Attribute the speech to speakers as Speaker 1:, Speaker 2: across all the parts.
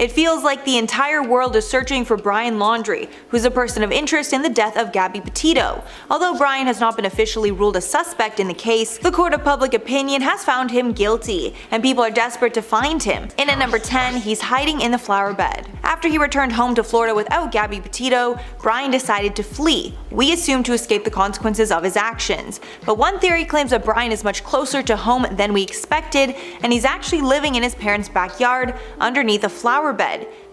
Speaker 1: It feels like the entire world is searching for Brian Laundrie, who's a person of interest in the death of Gabby Petito. Although Brian has not been officially ruled a suspect in the case, the court of public opinion has found him guilty, and people are desperate to find him. In at number 10, he's hiding in the flowerbed. After he returned home to Florida without Gabby Petito, Brian decided to flee. We assume to escape the consequences of his actions. But one theory claims that Brian is much closer to home than we expected, and he's actually living in his parents' backyard underneath a flowerbed.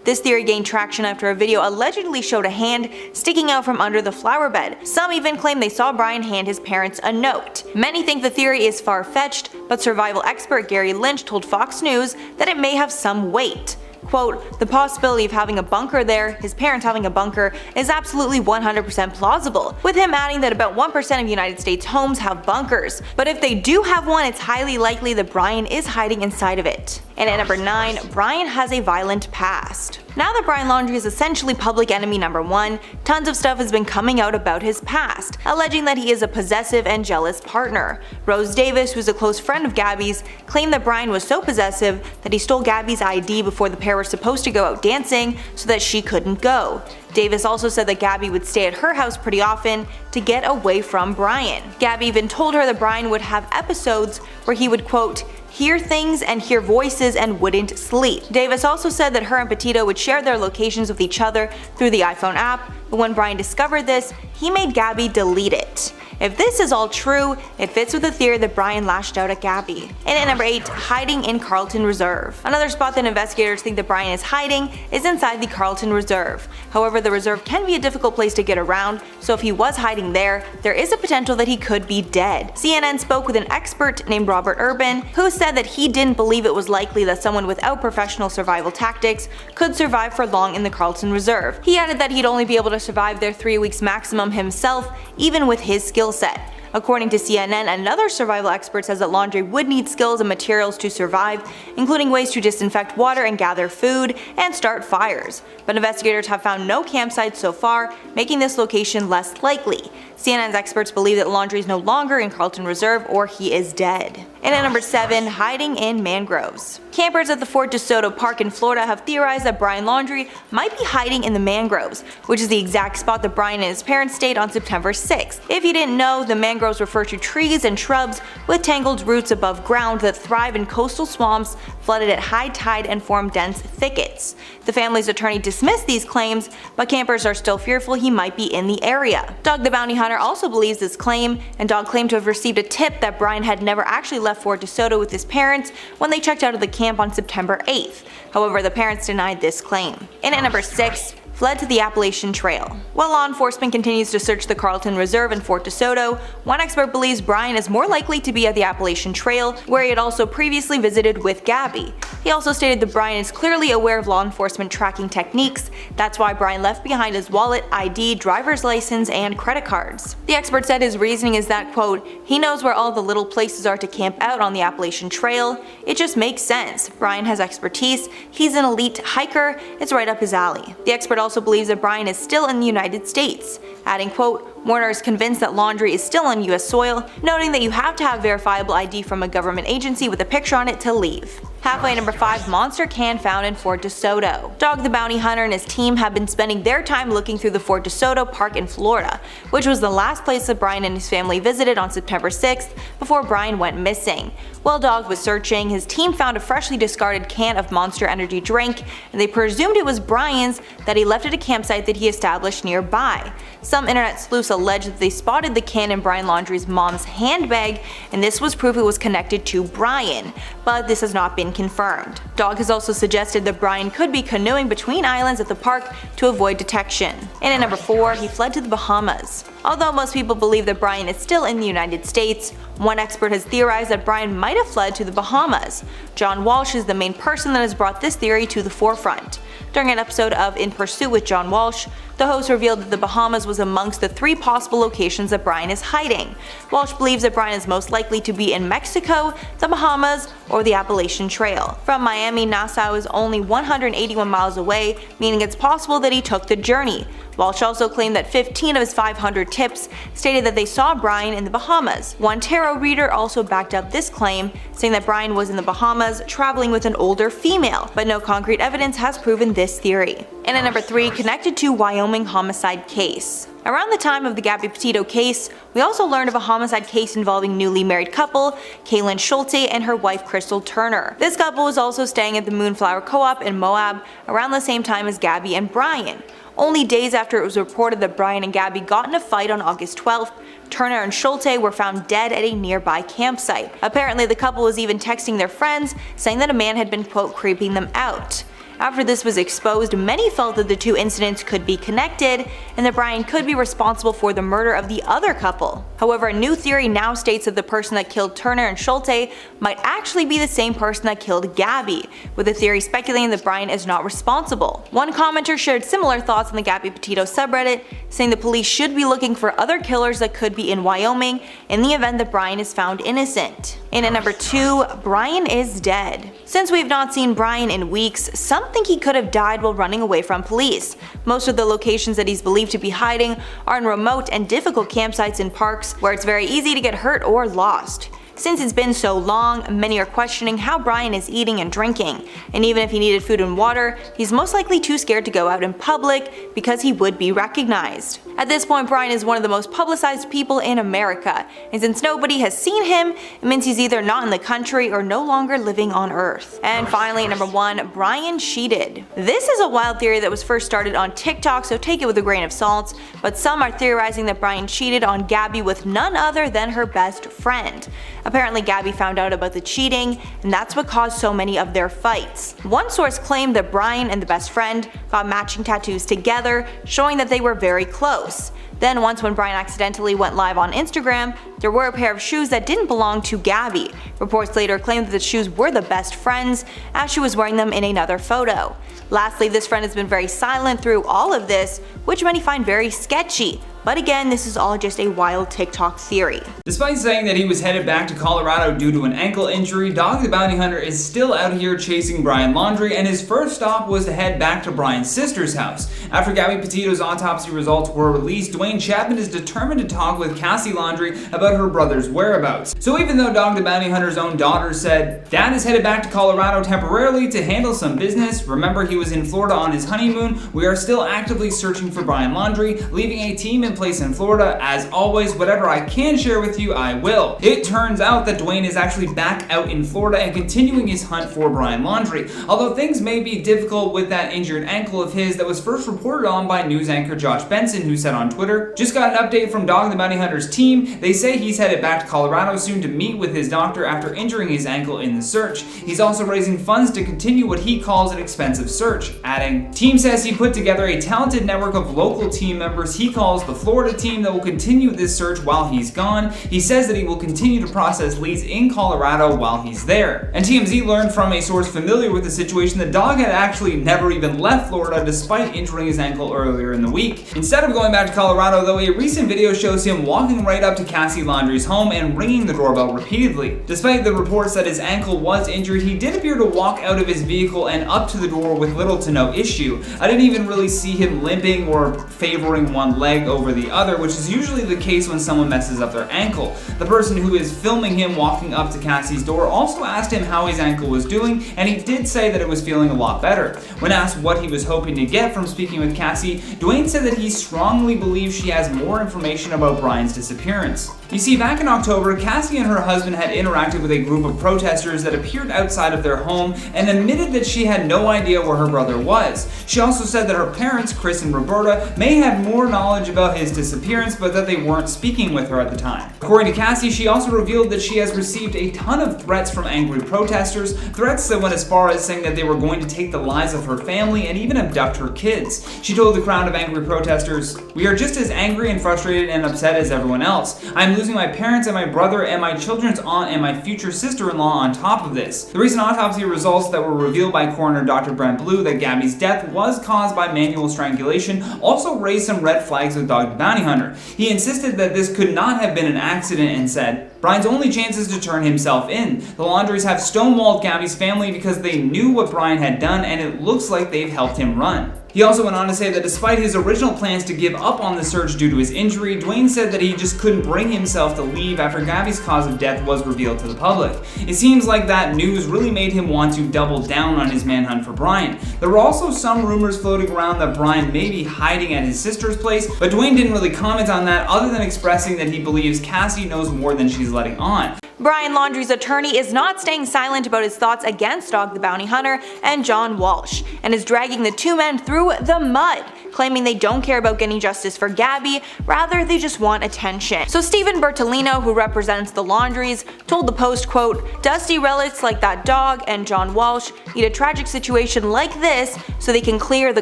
Speaker 1: This theory gained traction after a video allegedly showed a hand sticking out from under the flowerbed. Some even claim they saw Brian hand his parents a note. Many think the theory is far-fetched, but survival expert Gary Lynch told Fox News that it may have some weight. Quote, "The possibility of having a bunker there, his parents having a bunker, is absolutely 100% plausible," with him adding that about 1% of United States homes have bunkers. But if they do have one, it's highly likely that Brian is hiding inside of it. And at number 9, Brian has a violent past. Now that Brian Laundrie is essentially public enemy number 1, tons of stuff has been coming out about his past, alleging that he is a possessive and jealous partner. Rose Davis, who's a close friend of Gabby's, claimed that Brian was so possessive that he stole Gabby's ID before the pair were supposed to go out dancing so that she couldn't go. Davis also said that Gabby would stay at her house pretty often to get away from Brian. Gabby even told her that Brian would have episodes where he would, quote, "hear things and hear voices and wouldn't sleep." Davis also said that her and Petito would share their locations with each other through the iPhone app, but when Brian discovered this, he made Gabby delete it. If this is all true, it fits with the theory that Brian lashed out at Gabby. And at number 8, hiding in Carlton Reserve. Another spot that investigators think that Brian is hiding is inside the Carlton Reserve. However, the reserve can be a difficult place to get around, so if he was hiding there, there is a potential that he could be dead. CNN spoke with an expert named Robert Urban, who said that he didn't believe it was likely that someone without professional survival tactics could survive for long in the Carlton Reserve. He added that he'd only be able to survive there 3 weeks maximum himself, even with his skill set. According to CNN, another survival expert says that Laundrie would need skills and materials to survive, including ways to disinfect water and gather food and start fires. But investigators have found no campsites so far, making this location less likely. CNN's experts believe that Laundrie is no longer in Carlton Reserve or he is dead. And at number 7, hiding in mangroves. Campers at the Fort DeSoto Park in Florida have theorized that Brian Laundrie might be hiding in the mangroves, which is the exact spot that Brian and his parents stayed on September 6th. If you didn't know, the mangroves refer to trees and shrubs with tangled roots above ground that thrive in coastal swamps flooded at high tide and form dense thickets. The family's attorney dismissed these claims, but campers are still fearful he might be in the area. Dog the Bounty Hunter also believes this claim, and Dog claimed to have received a tip that Brian had never actually left Fort DeSoto with his parents when they checked out of the camp on September 8th. However, the parents denied this claim. And at number 6, fled to the Appalachian Trail. While law enforcement continues to search the Carlton Reserve and Fort DeSoto, one expert believes Brian is more likely to be at the Appalachian Trail, where he had also previously visited with Gabby. He also stated that Brian is clearly aware of law enforcement tracking techniques. That's why Brian left behind his wallet, ID, driver's license, and credit cards. The expert said his reasoning is that, quote, "he knows where all the little places are to camp out on the Appalachian Trail. It just makes sense. Brian has expertise. He's an elite hiker. It's right up his alley." The expert also believes that Brian is still in the United States, adding, quote, "Warner is convinced that Laundrie is still on US soil, noting that you have to have verifiable ID from a government agency with a picture on it to leave." Halfway, number 5, monster can found in Fort DeSoto. Dog the Bounty Hunter and his team have been spending their time looking through the Fort DeSoto Park in Florida, which was the last place that Brian and his family visited on September 6th before Brian went missing. While Dog was searching, his team found a freshly discarded can of Monster Energy drink, and they presumed it was Brian's, that he left at a campsite that he established nearby. Some internet sleuths alleged that they spotted the can in Brian Laundrie's mom's handbag, and this was proof it was connected to Brian, but this has not been confirmed. Dog has also suggested that Brian could be canoeing between islands at the park to avoid detection. And at number 4, he fled to the Bahamas. Although most people believe that Brian is still in the United States, one expert has theorized that Brian might have fled to the Bahamas. John Walsh is the main person that has brought this theory to the forefront. During an episode of In Pursuit with John Walsh, the host revealed that the Bahamas was amongst the 3 possible locations that Brian is hiding. Walsh believes that Brian is most likely to be in Mexico, the Bahamas, or the Appalachian Trail. From Miami, Nassau is only 181 miles away, meaning it's possible that he took the journey. Walsh also claimed that 15 of his 500 tips stated that they saw Brian in the Bahamas. One tarot reader also backed up this claim, saying that Brian was in the Bahamas traveling with an older female, but no concrete evidence has proven this theory. And at number 3, connected to Wyoming homicide case. Around the time of the Gabby Petito case, we also learned of a homicide case involving newly married couple Kaylin Schulte and her wife Crystal Turner. This couple was also staying at the Moonflower Co-op in Moab around the same time as Gabby and Brian. Only days after it was reported that Brian and Gabby got in a fight on August 12th, Turner and Schulte were found dead at a nearby campsite. Apparently, the couple was even texting their friends, saying that a man had been, quote, creeping them out. After this was exposed, many felt that the 2 incidents could be connected and that Brian could be responsible for the murder of the other couple. However, a new theory now states that the person that killed Turner and Schulte might actually be the same person that killed Gabby, with the theory speculating that Brian is not responsible. One commenter shared similar thoughts on the Gabby Petito subreddit, saying the police should be looking for other killers that could be in Wyoming in the event that Brian is found innocent. And at number 2, Brian is dead. Since we've not seen Brian in weeks, some think he could have died while running away from police. Most of the locations that he's believed to be hiding are in remote and difficult campsites in parks where it's very easy to get hurt or lost. Since it's been so long, many are questioning how Brian is eating and drinking, and even if he needed food and water, he's most likely too scared to go out in public because he would be recognized. At this point, Brian is one of the most publicized people in America, and since nobody has seen him, it means he's either not in the country or no longer living on Earth. And finally, at number 1, Brian cheated. This is a wild theory that was first started on TikTok, so take it with a grain of salt, but some are theorizing that Brian cheated on Gabby with none other than her best friend. Apparently, Gabby found out about the cheating, and that's what caused so many of their fights. One source claimed that Brian and the best friend got matching tattoos together, showing that they were very close. Then once when Brian accidentally went live on Instagram, there were a pair of shoes that didn't belong to Gabby. Reports later claimed that the shoes were the best friend's, as she was wearing them in another photo. Lastly, this friend has been very silent through all of this, which many find very sketchy. But again, this is all just a wild TikTok theory.
Speaker 2: Despite saying that he was headed back to Colorado due to an ankle injury, Dog the Bounty Hunter is still out here chasing Brian Laundrie, and his first stop was to head back to Brian's sister's house. After Gabby Petito's autopsy results were released, Dwayne Chapman is determined to talk with Cassie Laundrie about her brother's whereabouts. So even though Dog the Bounty Hunter's own daughter said, "Dad is headed back to Colorado temporarily to handle some business. Remember, he was in Florida on his honeymoon," we are still actively searching for Brian Laundrie, leaving a team in place in Florida. As always, whatever I can share with you, I will. It turns out that Dwayne is actually back out in Florida and continuing his hunt for Brian Laundrie, although things may be difficult with that injured ankle of his that was first reported on by news anchor Josh Benson, who said on Twitter, "Just got an update from Dog the Bounty Hunter's team. They say he's headed back to Colorado soon to meet with his doctor after injuring his ankle in the search. He's also raising funds to continue what he calls an expensive search," adding, "Team says he put together a talented network of local team members he calls the Florida team that will continue this search while he's gone. He says that he will continue to process leads in Colorado while he's there." And TMZ learned from a source familiar with the situation that Dog had actually never even left Florida despite injuring his ankle earlier in the week. Instead of going back to Colorado, though, a recent video shows him walking right up to Cassie Laundrie's home and ringing the doorbell repeatedly. Despite the reports that his ankle was injured, he did appear to walk out of his vehicle and up to the door with little to no issue. I didn't even really see him limping or favoring one leg over the other, which is usually the case when someone messes up their ankle. The person who is filming him walking up to Cassie's door also asked him how his ankle was doing, and he did say that it was feeling a lot better. When asked what he was hoping to get from speaking with Cassie, Dwayne said that he strongly believes she has more information about Brian's disappearance. You see, back in October, Cassie and her husband had interacted with a group of protesters that appeared outside of their home and admitted that she had no idea where her brother was. She also said that her parents, Chris and Roberta, may have more knowledge about his disappearance, but that they weren't speaking with her at the time. According to Cassie, she also revealed that she has received a ton of threats from angry protesters, threats that went as far as saying that they were going to take the lives of her family and even abduct her kids. She told the crowd of angry protesters, "We are just as angry and frustrated and upset as everyone else. I'm losing my parents and my brother and my children's aunt and my future sister-in-law on top of this. The recent autopsy results that were revealed by coroner Dr. Brent Blue that Gabby's death was caused by manual strangulation also raised some red flags with Dog the Bounty Hunter. He insisted that this could not have been an accident and said, Brian's only chance is to turn himself in. The Laundries have stonewalled Gabby's family because they knew what Brian had done, and it looks like they've helped him run. He also went on to say that despite his original plans to give up on the search due to his injury, Dwayne said that he just couldn't bring himself to leave after Gabby's cause of death was revealed to the public. It seems like that news really made him want to double down on his manhunt for Brian. There were also some rumors floating around that Brian may be hiding at his sister's place, but Dwayne didn't really comment on that other than expressing that he believes Cassie knows more than she's letting on.
Speaker 1: Brian Laundrie's attorney is not staying silent about his thoughts against Dog the Bounty Hunter and John Walsh, and is dragging the two men through the mud, claiming they don't care about getting justice for Gabby, rather they just want attention. So Stephen Bertolino, who represents the Laundries, told the Post, quote, "Dusty relics like that dog and John Walsh need a tragic situation like this so they can clear the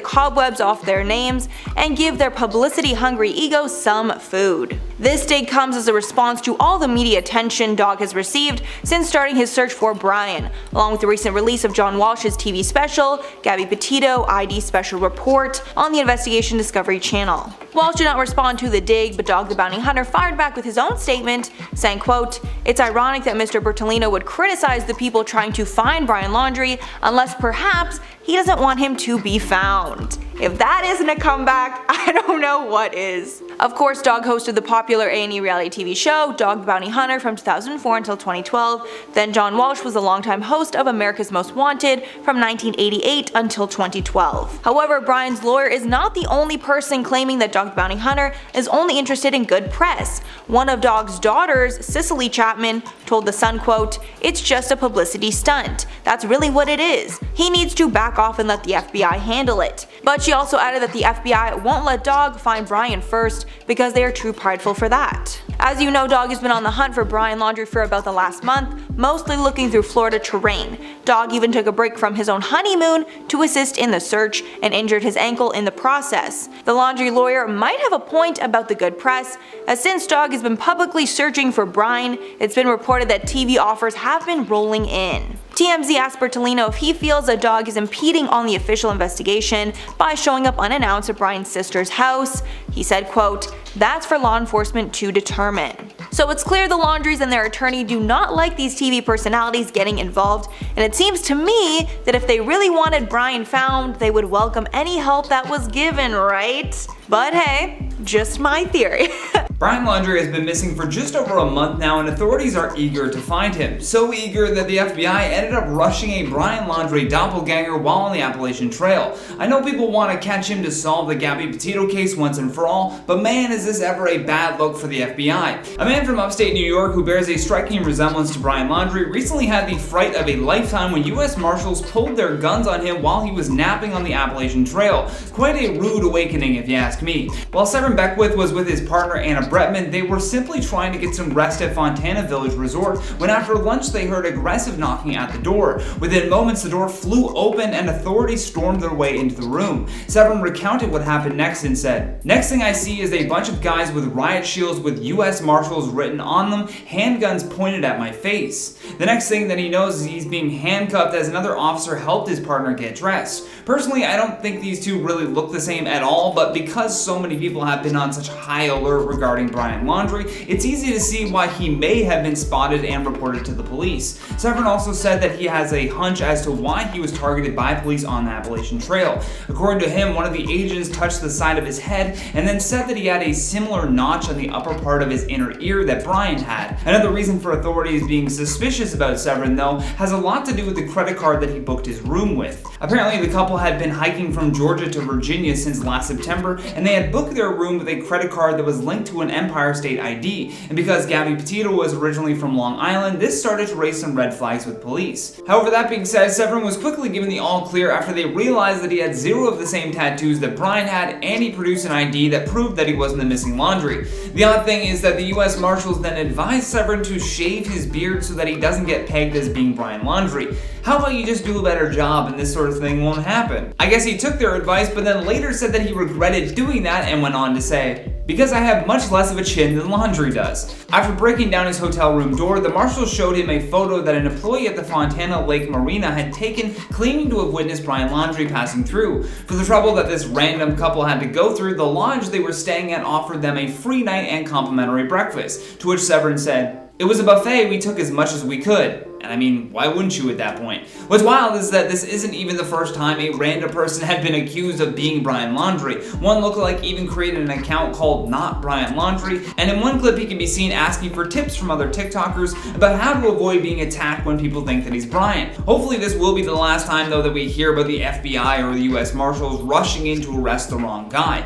Speaker 1: cobwebs off their names and give their publicity-hungry ego some food. This day comes as a response to all the media attention Dog has received since starting his search for Brian, along with the recent release of John Walsh's TV special, Gabby Petito ID Special Report, on the Investigation Discovery Channel. Walsh did not respond to the dig, but Dog the Bounty Hunter fired back with his own statement, saying, quote, "It's ironic that Mr. Bertolino would criticize the people trying to find Brian Laundrie unless perhaps he doesn't want him to be found. If that isn't a comeback, I don't know what is." Of course, Dog hosted the popular A&E reality TV show Dog the Bounty Hunter from 2004 until 2012. Then John Walsh was a longtime host of America's Most Wanted from 1988 until 2012. However, Brian's lawyer is not the only person claiming that Dog the Bounty Hunter is only interested in good press. One of Dog's daughters, Cicely Chapman, told The Sun, quote, "It's just a publicity stunt. That's really what it is. He needs to back off and let the FBI handle it." But she also added that the FBI won't let Dog find Brian first because they are too prideful for that. As you know, Dog has been on the hunt for Brian Laundrie for about the last month, mostly looking through Florida terrain. Dog even took a break from his own honeymoon to assist in the search and injured his ankle in the process. The Laundrie lawyer might have a point about the good press, as since Dog has been publicly searching for Brian, it's been reported that TV offers have been rolling in. TMZ asked Bertolino if he feels that Dog is impeding on the official investigation by showing up unannounced at Brian's sister's house. He said, quote, "That's for law enforcement to determine." So it's clear the Laundries and their attorney do not like these TV personalities getting involved, and it seems to me that if they really wanted Brian found, they would welcome any help that was given, right? But hey, just my theory.
Speaker 2: Brian Laundrie has been missing for just over a month now, and authorities are eager to find him. So eager that the FBI ended up rushing a Brian Laundrie doppelganger while on the Appalachian Trail. I know people want to catch him to solve the Gabby Petito case once and for all, but man, is this ever a bad look for the FBI. A man from upstate New York who bears a striking resemblance to Brian Laundrie recently had the fright of a lifetime when U.S. Marshals pulled their guns on him while he was napping on the Appalachian Trail. Quite a rude awakening if you ask me. While Severn Beckwith was with his partner Anna Bretman, they were simply trying to get some rest at Fontana Village Resort when after lunch they heard aggressive knocking at the door. Within moments the door flew open and authorities stormed their way into the room. Severn recounted what happened next and said, "Next thing I see is a bunch of guys with riot shields with U.S. Marshals written on them, handguns pointed at my face. The next thing that he knows is he's being handcuffed as another officer helped his partner get dressed. Personally, I don't think these two really look the same at all, but because so many people have been on such high alert regarding Brian Laundrie, it's easy to see why he may have been spotted and reported to the police." Severn also said that he has a hunch as to why he was targeted by police on the Appalachian Trail. According to him, one of the agents touched the side of his head and then said that he had a similar notch on the upper part of his inner ear that Brian had. Another reason for authorities being suspicious about Severn, though, has a lot to do with the credit card that he booked his room with. Apparently, the couple had been hiking from Georgia to Virginia since last September, and they had booked their room with a credit card that was linked to an Empire State ID. And because Gabby Petito was originally from Long Island, this started to raise some red flags with police. However, that being said, Severn was quickly given the all clear after they realized that he had 0 of the same tattoos that Brian had, and he produced an ID that proved that he wasn't the missing Laundrie. The odd thing is that the U.S. Marshals then advised Severn to shave his beard so that he doesn't get pegged as being Brian Laundrie. How about you just do a better job and this sort of thing won't happen? I guess he took their advice, but then later said that he regretted doing that and went on to say, because I have much less of a chin than Laundrie does. After breaking down his hotel room door, the marshals showed him a photo that an employee at the Fontana Lake Marina had taken, claiming to have witnessed Brian Laundrie passing through. For the trouble that this random couple had to go through, the lodge they were staying at offered them a free night and complimentary breakfast, to which Severin said, "It was a buffet, we took as much as we could." And I mean, why wouldn't you at that point? What's wild is that this isn't even the first time a random person had been accused of being Brian Laundrie. One lookalike even created an account called Not Brian Laundrie, and in one clip he can be seen asking for tips from other TikTokers about how to avoid being attacked when people think that he's Brian. Hopefully this will be the last time though that we hear about the FBI or the US Marshals rushing in to arrest the wrong guy.